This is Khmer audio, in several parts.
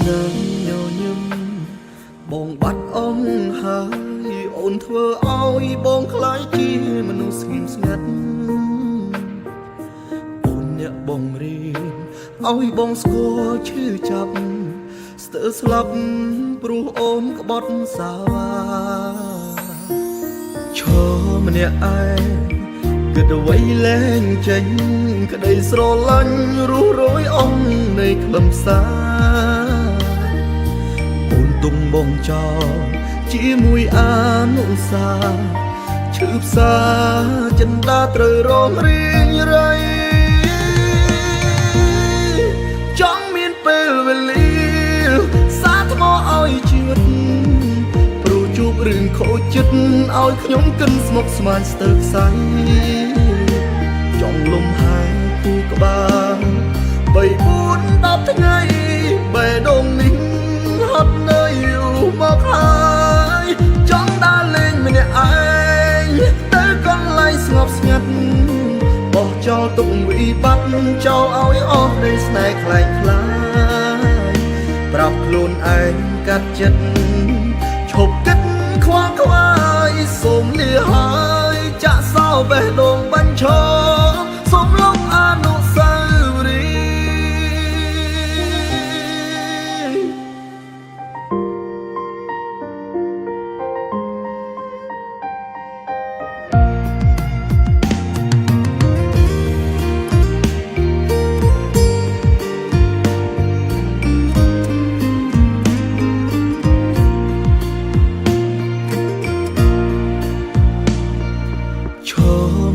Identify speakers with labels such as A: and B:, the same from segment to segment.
A: នៅញញឹមបងបាត់អងហើយអូនធ្វើឲ្យបងខ្លាចជាមនុស្សស្ងៀមស្ងាត់អូនអ្នកបងរៀនឲ្យបងស្គាល់ឈឺចាប់ស្ទើរស្លាប់ព្រោះអូនក្បត់សាវាឈរម្នាក់ឯងគិតអ្វីលែងចេញក្តីស្រឡាញ់រស់រយអងនៃខ្លឹមសារអូនទុំបងចោលជាមួយអនុសាឈឺផ្សាចិន្តាត្រូវរងរៀងរៃចង់មានពេលវេលាសាថ្មឲ្យជីវិតព្រោះជួបរឿងខូចចិត្តឲ្យខ្ញុំគិនស្មុគស្មាញស្ទើរខ្សែចង់លំហែគូក្បាល3 4 10ថ្ងៃបេះដូងនេះហត់នៅយូរមកហើយចង់ដើរលេងម្នាក់ឯងទៅកន្លែងស្ងប់ស្ងាត់បោះចោលទុកវិបត្តិចោលឲ្យអស់នៃស្នេហ៍ខ្លែងខ្លាយប្រាប់ខ្លួនឯងកាត់ចិត្តឈប់គិតខ្វល់ខ្វាយសូមលាហើយចាក់សោបេះដូងបាញ់ឈរសូមលុបអនុស្សាវរីយ៍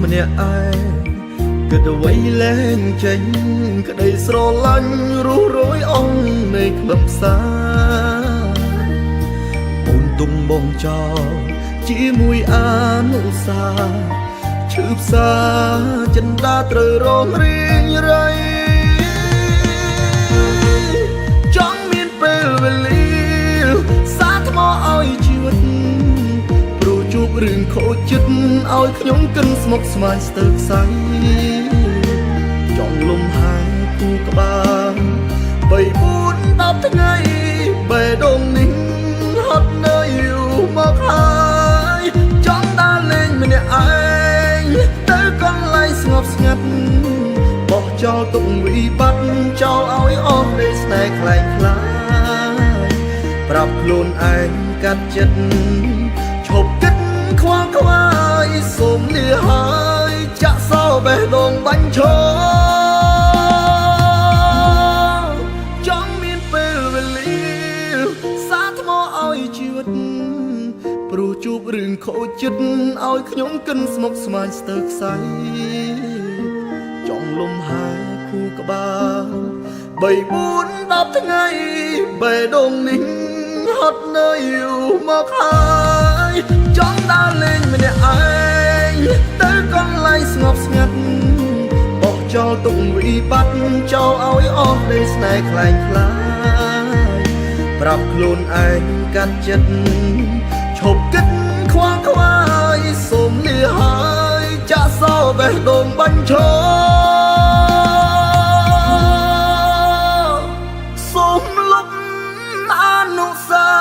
A: ម្នាក់ឯងគិតអ្វីលែងចេញក្តីស្រឡាញ់រស់រយអងនៃខ្លឹមសារអូនទុំបងចោលជាមួយអនុសាឈឺផ្សាចិន្តាត្រូវរងរៀងរៃចង់មានពេលវេលាសាថ្មឲ្យជីវិតជួបរឿងខូចចិត្តឲ្យខ្ញុំគិនស្មុគស្មាញស្ទើរខ្សែចង់លំហែគូក្បាល3 4 10ថ្ងៃបេះដូងនេះហត់នៅយូរមកហើយចង់ដើរលេងម្នាក់ឯងទៅកន្លែងស្ងប់ស្ងាត់បោះចោលទុកវិបត្តិចោលឲ្យអស់នៃស្នេហ៍ខ្លែងខ្លាយប្រាប់ខ្លួនឯងកាត់ចិត្តឈប់គិតខ្វល់ខ្វាយសូមលាហើយចាក់សោបេះដូងបាញ់ឈរចង់មានពេលវេលាសាថ្មឲ្យជីវិតព្រោះជួបរឿងខូចចិត្តឲ្យខ្ញុំគិនស្មុគស្មាញស្ទើរខ្សែចង់លំហែគូក្បាល3 4 10ថ្ងៃបេះដូងនេះហត់នៅយូរមកហើយចង់ដើរលេងម្នាក់ឯងទៅកន្លែងស្ងប់ស្ងាត់បោះចោលទុកវិបត្តិចោលឲ្យអស់នៃស្នេហ៍ខ្លែងខ្លាយប្រាប់ខ្លួនឯងកាត់ចិត្តឈប់គិតខ្វល់ខ្វាយសូមលាហើយចាក់សោបេះដូងបាញ់ឈរសូមលុបអនុស្សា